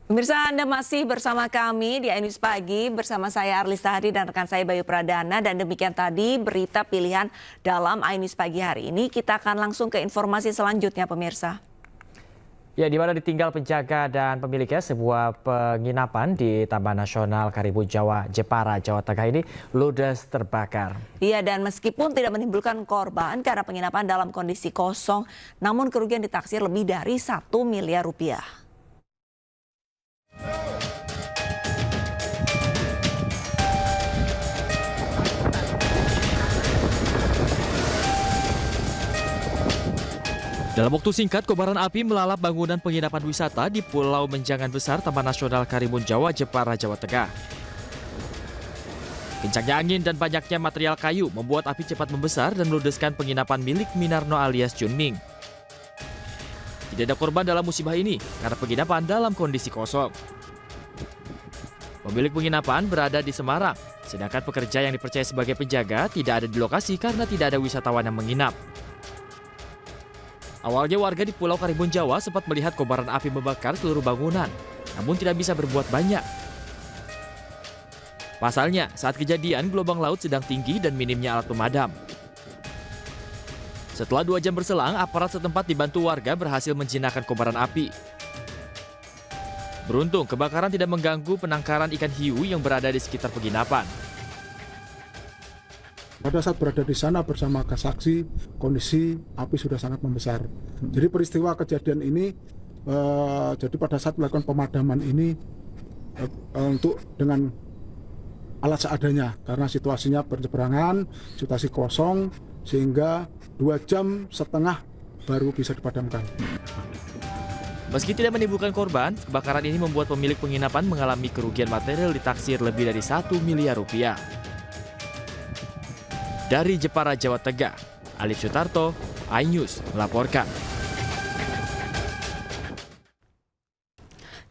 Pemirsa, Anda masih bersama kami di iNews Pagi bersama saya Arlis Tahadi dan rekan saya Bayu Pradana, dan demikian tadi berita pilihan dalam iNews Pagi hari ini. Kita akan langsung ke informasi selanjutnya, pemirsa. Ya, di mana ditinggal penjaga dan pemiliknya sebuah penginapan di Taman Nasional Karimun Jawa, Jepara, Jawa Tengah ini ludes terbakar. Iya, dan meskipun tidak menimbulkan korban karena penginapan dalam kondisi kosong, namun kerugian ditaksir lebih dari 1 miliar rupiah. Dalam waktu singkat, kobaran api melalap bangunan penginapan wisata di Pulau Menjangan Besar, Taman Nasional Karimun Jawa, Jepara, Jawa Tengah. Kencangnya angin dan banyaknya material kayu membuat api cepat membesar dan meludeskan penginapan milik Minarno alias Junming. Tidak ada korban dalam musibah ini karena penginapan dalam kondisi kosong. Pemilik penginapan berada di Semarang, sedangkan pekerja yang dipercaya sebagai penjaga tidak ada di lokasi karena tidak ada wisatawan yang menginap. Awalnya warga di Pulau Karimun Jawa sempat melihat kobaran api membakar seluruh bangunan, namun tidak bisa berbuat banyak. Pasalnya, saat kejadian gelombang laut sedang tinggi dan minimnya alat pemadam. Setelah 2 jam berselang, aparat setempat dibantu warga berhasil menjinakkan kobaran api. Beruntung, kebakaran tidak mengganggu penangkaran ikan hiu yang berada di sekitar penginapan. Pada saat berada di sana bersama saksi, kondisi api sudah sangat membesar. Jadi peristiwa kejadian ini, jadi pada saat melakukan pemadaman ini untuk dengan alat seadanya, karena situasinya berseberangan, situasi kosong, sehingga 2,5 jam baru bisa dipadamkan. Meski tidak menimbulkan korban, kebakaran ini membuat pemilik penginapan mengalami kerugian material ditaksir lebih dari 1 miliar rupiah. Dari Jepara, Jawa Tengah, Alif Sutarto, iNews melaporkan.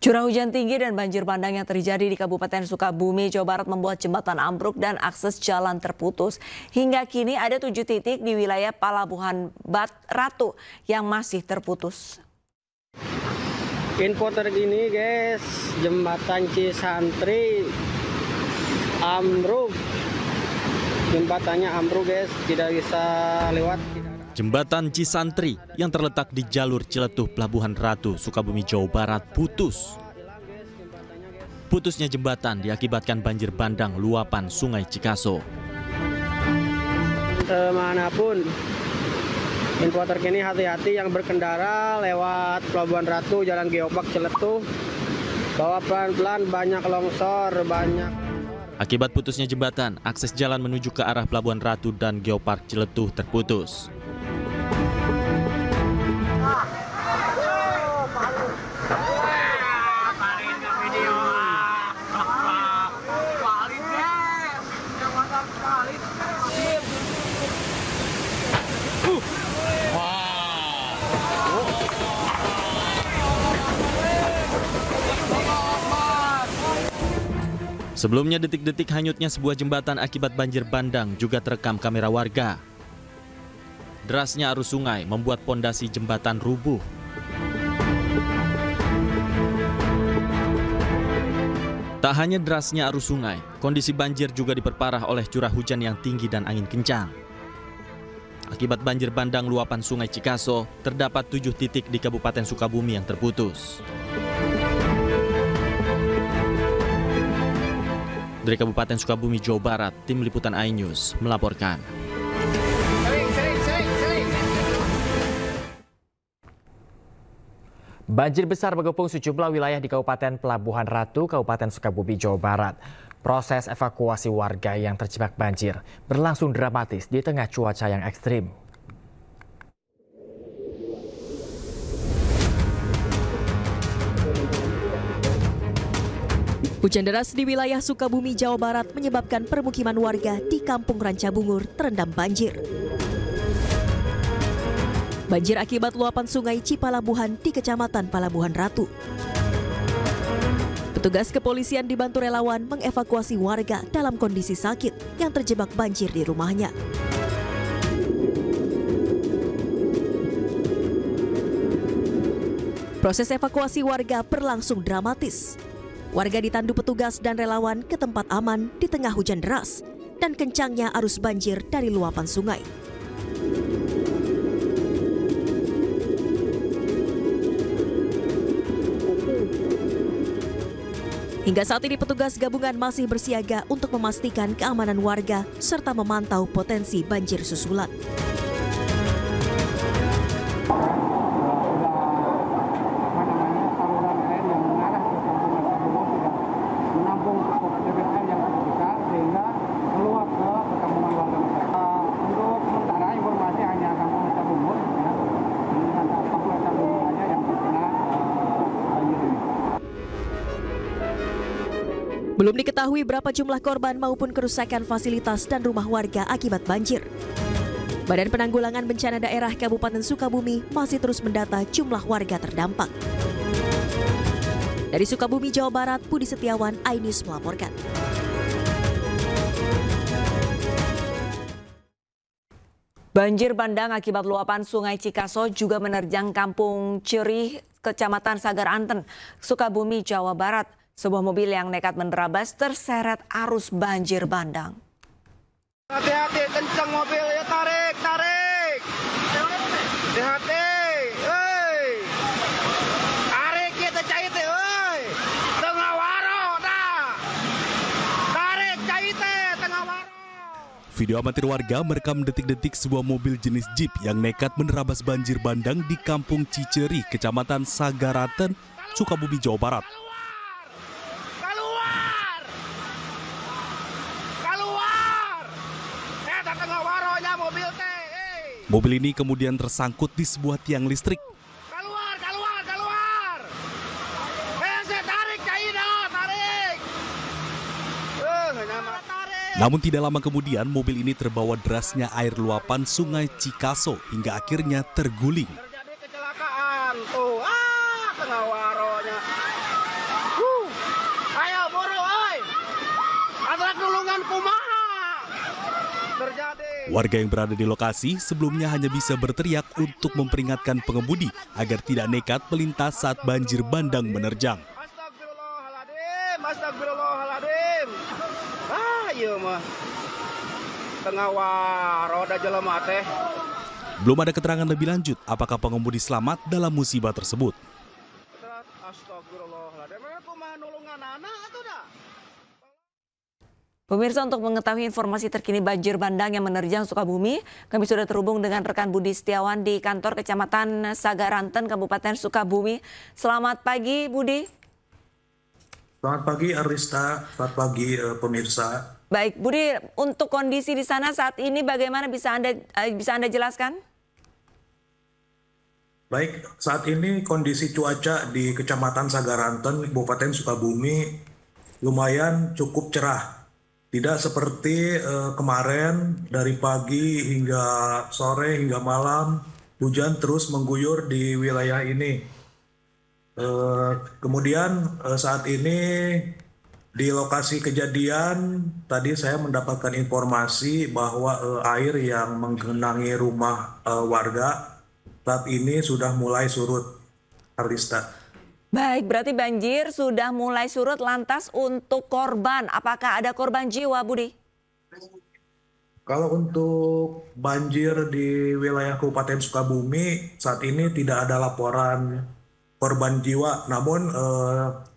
Curah hujan tinggi dan banjir bandang yang terjadi di Kabupaten Sukabumi, Jawa Barat membuat jembatan ambruk dan akses jalan terputus. Hingga kini ada 7 titik di wilayah Palabuhan Ratu yang masih terputus. Info terkini guys, jembatan Cisantri ambruk. Jembatannya ambruk guys, tidak bisa lewat. Jembatan Cisantri yang terletak di jalur Ciletuh Pelabuhan Ratu, Sukabumi, Jawa Barat putus. Putusnya jembatan diakibatkan banjir bandang luapan Sungai Cikaso. Kemanapun, info terkini hati-hati yang berkendara lewat Pelabuhan Ratu, Jalan Geopark Ciletuh. Bawa pelan-pelan, banyak longsor, banyak. Akibat putusnya jembatan, akses jalan menuju ke arah Pelabuhan Ratu dan Geopark Ciletuh terputus. Sebelumnya, detik-detik hanyutnya sebuah jembatan akibat banjir bandang juga terekam kamera warga. Derasnya arus sungai membuat pondasi jembatan rubuh. Tak hanya derasnya arus sungai, kondisi banjir juga diperparah oleh curah hujan yang tinggi dan angin kencang. Akibat banjir bandang luapan Sungai Cikaso, terdapat 7 titik di Kabupaten Sukabumi yang terputus. Dari Kabupaten Sukabumi, Jawa Barat, Tim Liputan iNews melaporkan. Banjir besar mengepung sejumlah wilayah di Kabupaten Pelabuhan Ratu, Kabupaten Sukabumi, Jawa Barat. Proses evakuasi warga yang terjebak banjir berlangsung dramatis di tengah cuaca yang ekstrim. Hujan deras di wilayah Sukabumi, Jawa Barat menyebabkan permukiman warga di Kampung Rancabungur terendam banjir. Banjir akibat luapan sungai Cipalabuhan di Kecamatan Palabuhan Ratu. Petugas kepolisian dibantu relawan mengevakuasi warga dalam kondisi sakit yang terjebak banjir di rumahnya. Proses evakuasi warga berlangsung dramatis. Warga ditandu petugas dan relawan ke tempat aman di tengah hujan deras dan kencangnya arus banjir dari luapan sungai. Hingga saat ini petugas gabungan masih bersiaga untuk memastikan keamanan warga serta memantau potensi banjir susulan. Belum diketahui berapa jumlah korban maupun kerusakan fasilitas dan rumah warga akibat banjir. Badan Penanggulangan Bencana Daerah Kabupaten Sukabumi masih terus mendata jumlah warga terdampak. Dari Sukabumi, Jawa Barat, Budi Setiawan, iNews melaporkan. Banjir bandang akibat luapan Sungai Cikaso juga menerjang Kampung Cirih, Kecamatan Sagaranten, Sukabumi, Jawa Barat. Sebuah mobil yang nekat menerabas terseret arus banjir bandang. Hati-hati, kencang mobil ya, tarik. Hati-hati, tarik kita caite, tengah waro, tarik caite, tengah waro. Video amatir warga merekam detik-detik sebuah mobil jenis Jeep yang nekat menerabas banjir bandang di Kampung Ciceri, Kecamatan Sagaranten, Sukabumi, Jawa Barat. Mobil ini kemudian tersangkut di sebuah tiang listrik. Keluar. Tarik, tarik. Namun tidak lama kemudian mobil ini terbawa derasnya air luapan Sungai Cikaso hingga akhirnya terguling. Terjadi kecelakaan tuh, tengah waronya. Ayo buru, ada nulungan kumaha. Terjadi. Warga yang berada di lokasi sebelumnya hanya bisa berteriak untuk memperingatkan pengemudi agar tidak nekat melintas saat banjir bandang menerjang. Astagfirullahaladzim. Iya mah. Tengah waro da jelema teh. Belum ada keterangan lebih lanjut apakah pengemudi selamat dalam musibah tersebut. Astagfirullahaladzim. Kumaha nulungan anak atuh dah. Pemirsa, untuk mengetahui informasi terkini banjir bandang yang menerjang Sukabumi, kami sudah terhubung dengan rekan Budi Setiawan di kantor Kecamatan Sagaranten, Kabupaten Sukabumi. Selamat pagi, Budi. Selamat pagi, Arista. Selamat pagi, pemirsa. Baik, Budi, untuk kondisi di sana saat ini bagaimana bisa Anda jelaskan? Baik, saat ini kondisi cuaca di Kecamatan Sagaranten, Kabupaten Sukabumi lumayan cukup cerah. Tidak seperti kemarin dari pagi hingga sore hingga malam hujan terus mengguyur di wilayah ini. Kemudian saat ini di lokasi kejadian tadi saya mendapatkan informasi bahwa air yang menggenangi rumah warga saat ini sudah mulai surut, Arista. Baik, berarti banjir sudah mulai surut. Lantas untuk korban, apakah ada korban jiwa, Budi? Kalau untuk banjir di wilayah Kabupaten Sukabumi saat ini tidak ada laporan korban jiwa. Namun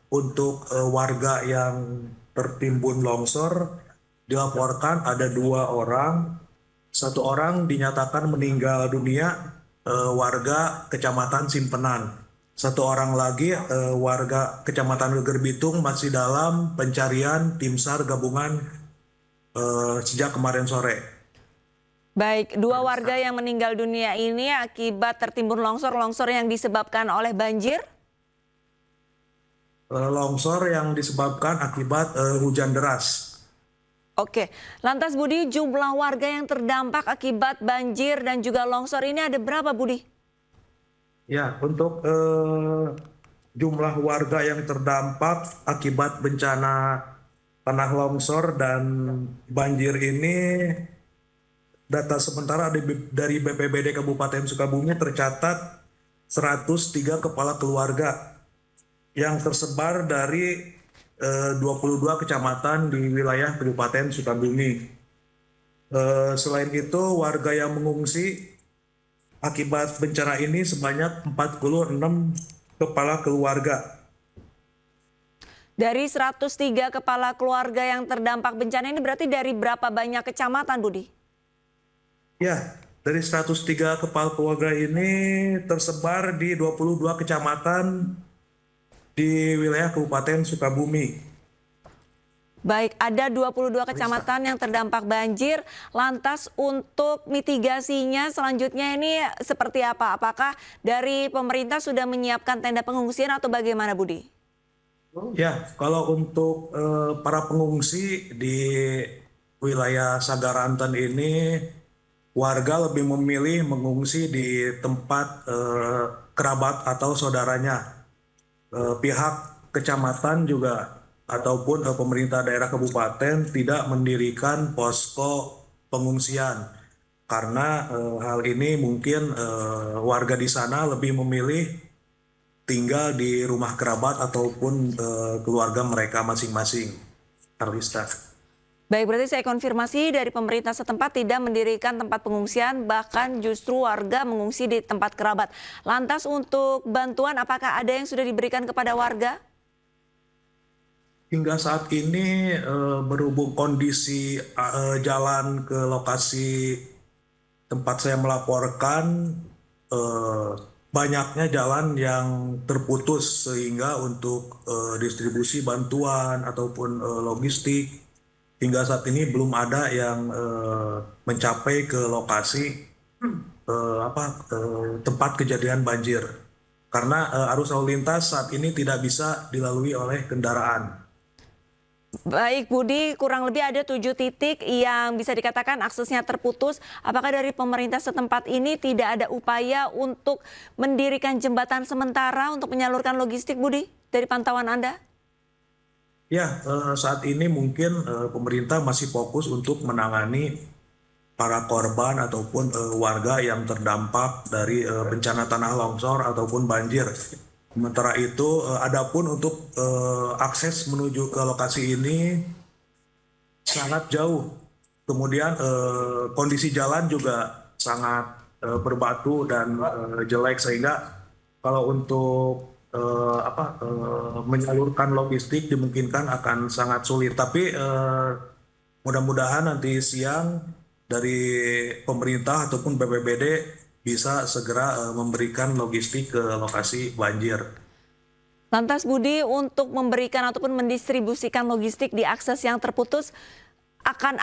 untuk warga yang tertimbun longsor dilaporkan ada 2 orang. 1 orang dinyatakan meninggal dunia, warga Kecamatan Simpenan. 1 orang lagi warga Kecamatan Geger Bitung masih dalam pencarian tim SAR gabungan sejak kemarin sore. Baik, 2 warga yang meninggal dunia ini akibat tertimbun longsor yang disebabkan oleh banjir? Longsor yang disebabkan akibat hujan deras. Oke, lantas Budi, jumlah warga yang terdampak akibat banjir dan juga longsor ini ada berapa, Budi? Ya, untuk jumlah warga yang terdampak akibat bencana tanah longsor dan banjir ini, data sementara dari BPBD Kabupaten Sukabumi tercatat 103 kepala keluarga yang tersebar dari 22 kecamatan di wilayah Kabupaten Sukabumi. Selain itu, warga yang mengungsi akibat bencana ini sebanyak 46 kepala keluarga. Dari 103 kepala keluarga yang terdampak bencana ini berarti dari berapa banyak kecamatan, Budi? Ya, dari 103 kepala keluarga ini tersebar di 22 kecamatan di wilayah Kabupaten Sukabumi. Baik, ada 22 kecamatan yang terdampak banjir. Lantas untuk mitigasinya selanjutnya ini seperti apa? Apakah dari pemerintah sudah menyiapkan tenda pengungsian atau bagaimana, Budi? Ya, kalau untuk para pengungsi di wilayah Sagaranten ini, warga lebih memilih mengungsi di tempat kerabat atau saudaranya. Pihak kecamatan juga ataupun pemerintah daerah kabupaten tidak mendirikan posko pengungsian karena hal ini mungkin warga di sana lebih memilih tinggal di rumah kerabat ataupun keluarga mereka masing-masing. Arlista. Baik, berarti saya konfirmasi dari pemerintah setempat tidak mendirikan tempat pengungsian, bahkan justru warga mengungsi di tempat kerabat. Lantas untuk bantuan, apakah ada yang sudah diberikan kepada warga? Hingga saat ini berhubung kondisi jalan ke lokasi tempat saya melaporkan, banyaknya jalan yang terputus sehingga untuk distribusi bantuan ataupun logistik hingga saat ini belum ada yang mencapai ke lokasi tempat kejadian banjir karena arus lalu lintas saat ini tidak bisa dilalui oleh kendaraan. Baik Budi, kurang lebih ada 7 titik yang bisa dikatakan aksesnya terputus. Apakah dari pemerintah setempat ini tidak ada upaya untuk mendirikan jembatan sementara untuk menyalurkan logistik, Budi, dari pantauan Anda? Ya, saat ini mungkin pemerintah masih fokus untuk menangani para korban ataupun warga yang terdampak dari bencana tanah longsor ataupun banjir. Sementara itu, adapun untuk akses menuju ke lokasi ini sangat jauh. Kemudian kondisi jalan juga sangat berbatu dan jelek sehingga kalau untuk menyalurkan logistik dimungkinkan akan sangat sulit. Tapi mudah-mudahan nanti siang dari pemerintah ataupun BPBD bisa segera memberikan logistik ke lokasi banjir. Lantas Budi, untuk memberikan ataupun mendistribusikan logistik di akses yang terputus akan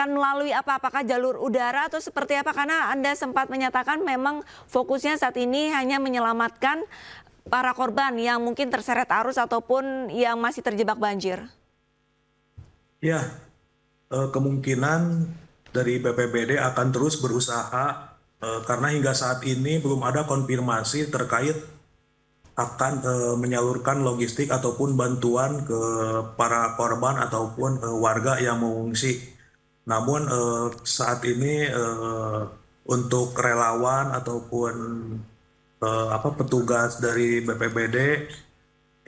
melalui apa? Apakah jalur udara atau seperti apa? Karena Anda sempat menyatakan memang fokusnya saat ini hanya menyelamatkan para korban yang mungkin terseret arus ataupun yang masih terjebak banjir. Ya, kemungkinan dari BPBD akan terus berusaha karena hingga saat ini belum ada konfirmasi terkait akan menyalurkan logistik ataupun bantuan ke para korban ataupun warga yang mengungsi. Namun saat ini untuk relawan ataupun petugas dari BPBD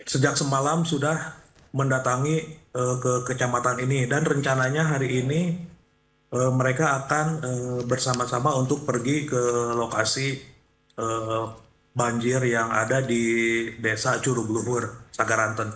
sejak semalam sudah mendatangi ke kecamatan ini dan rencananya hari ini mereka akan bersama-sama untuk pergi ke lokasi banjir yang ada di Desa Curug Luhur, Sagaranten.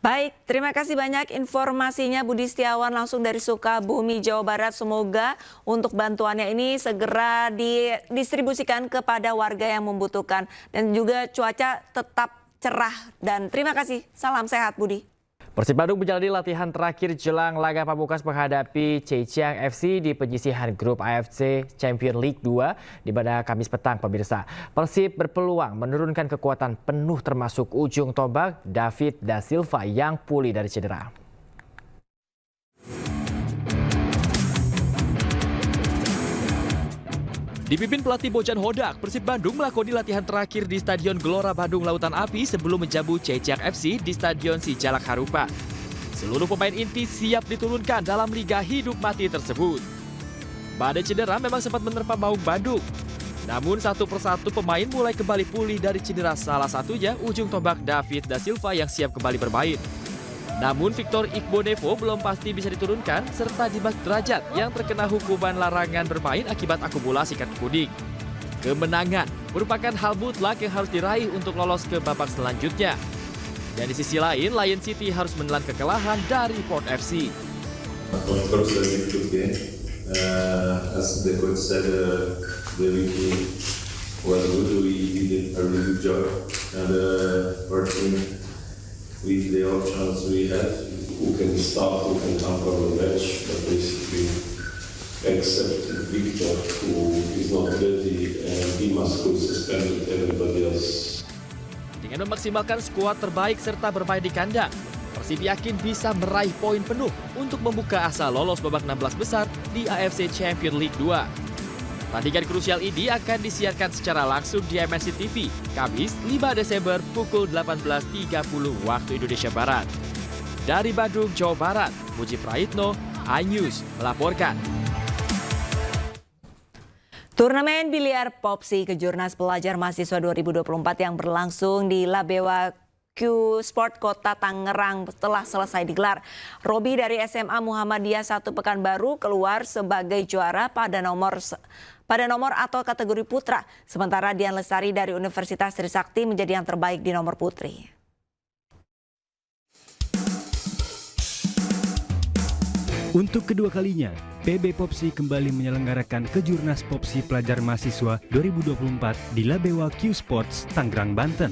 Baik, terima kasih banyak informasinya Budi Setiawan langsung dari Sukabumi, Jawa Barat. Semoga untuk bantuannya ini segera didistribusikan kepada warga yang membutuhkan. Dan juga cuaca tetap cerah. Dan terima kasih, salam sehat Budi. Persib Bandung menjalani latihan terakhir jelang laga pamungkas menghadapi Zhejiang FC di penyisihan grup AFC Champions League 2 di pada Kamis petang, pemirsa. Persib berpeluang menurunkan kekuatan penuh termasuk ujung tombak David da Silva yang pulih dari cedera. Dipimpin pelatih Bojan Hodak, Persib Bandung melakoni latihan terakhir di Stadion Gelora Bandung Lautan Api sebelum menjamu Zhejiang FC di Stadion Sijalak Harupa. Seluruh pemain inti siap diturunkan dalam liga hidup mati tersebut. Badai cedera memang sempat menerpa Maung Bandung. Namun satu persatu pemain mulai kembali pulih dari cedera, salah satunya ujung tombak David da Silva yang siap kembali bermain. Namun Victor Igbonevo belum pasti bisa diturunkan serta Dimas Derajat yang terkena hukuman larangan bermain akibat akumulasi kartu kuning. Kemenangan merupakan hal mutlak yang harus diraih untuk lolos ke babak selanjutnya. Dan di sisi lain, Lion City harus menelan kekalahan dari Port FC. Of course, a difficult game. As the coach said, the weekend was good. We did a really good job and working with the options we had. Who can start, who can come from the bench, but basically, except Victor, who is not ready, and Dimas, who is suspended, everybody else. Dengan memaksimalkan skuad terbaik serta bermain di kandang, Persib yakin bisa meraih poin penuh untuk membuka asa lolos babak 16 besar di AFC Champions League 2. Pertandingan krusial ini akan disiarkan secara langsung di MNC TV, Kamis 5 Desember pukul 18.30 waktu Indonesia Barat. Dari Bandung, Jawa Barat, Muji Praitno, iNews melaporkan. Turnamen biliar Popsi Kejurnas Pelajar Mahasiswa 2024 yang berlangsung di Labewa Q Sport Kota Tangerang telah selesai digelar. Robi dari SMA Muhammadiyah 1 Pekanbaru keluar sebagai juara pada nomor atau kategori putra. Sementara Dian Lestari dari Universitas Trisakti menjadi yang terbaik di nomor putri. Untuk kedua kalinya, PB Popsi kembali menyelenggarakan Kejurnas Popsi Pelajar Mahasiswa 2024 di Labewa Q Sports, Tangerang, Banten.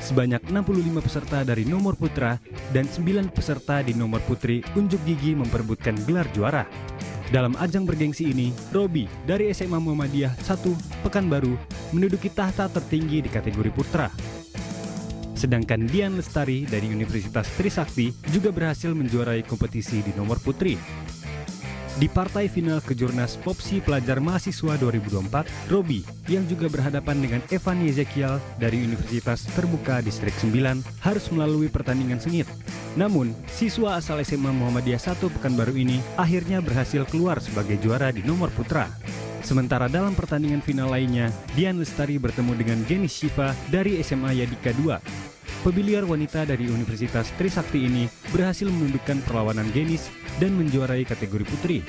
Sebanyak 65 peserta dari nomor putra dan 9 peserta di nomor putri unjuk gigi memperebutkan gelar juara. Dalam ajang bergengsi ini, Robi dari SMA Muhammadiyah 1 Pekanbaru menduduki tahta tertinggi di kategori putra. Sedangkan Dian Lestari dari Universitas Trisakti juga berhasil menjuarai kompetisi di nomor putri. Di partai final Kejurnas Popsi Pelajar Mahasiswa 2024, Robi yang juga berhadapan dengan Evan Yezekiel dari Universitas Terbuka Distrik 9 harus melalui pertandingan sengit. Namun, siswa asal SMA Muhammadiyah 1 Pekanbaru ini akhirnya berhasil keluar sebagai juara di nomor putra. Sementara dalam pertandingan final lainnya, Dian Lestari bertemu dengan Jenis Shiva dari SMA Yadika 2. Pebiliar wanita dari Universitas Trisakti ini berhasil menundukkan perlawanan Jenis dan menjuarai kategori putri.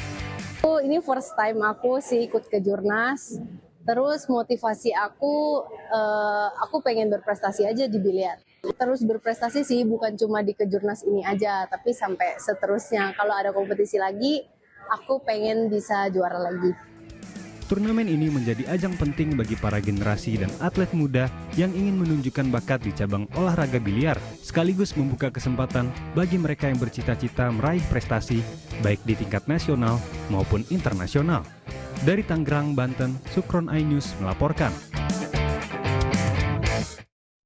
Ini first time aku sih ikut Kejurnas. Terus motivasi aku pengen berprestasi aja di biliar. Terus berprestasi sih bukan cuma di Kejurnas ini aja, tapi sampai seterusnya. Kalau ada kompetisi lagi, aku pengen bisa juara lagi. Turnamen ini menjadi ajang penting bagi para generasi dan atlet muda yang ingin menunjukkan bakat di cabang olahraga biliar, sekaligus membuka kesempatan bagi mereka yang bercita-cita meraih prestasi baik di tingkat nasional maupun internasional. Dari Tangerang, Banten, Sukron iNews melaporkan.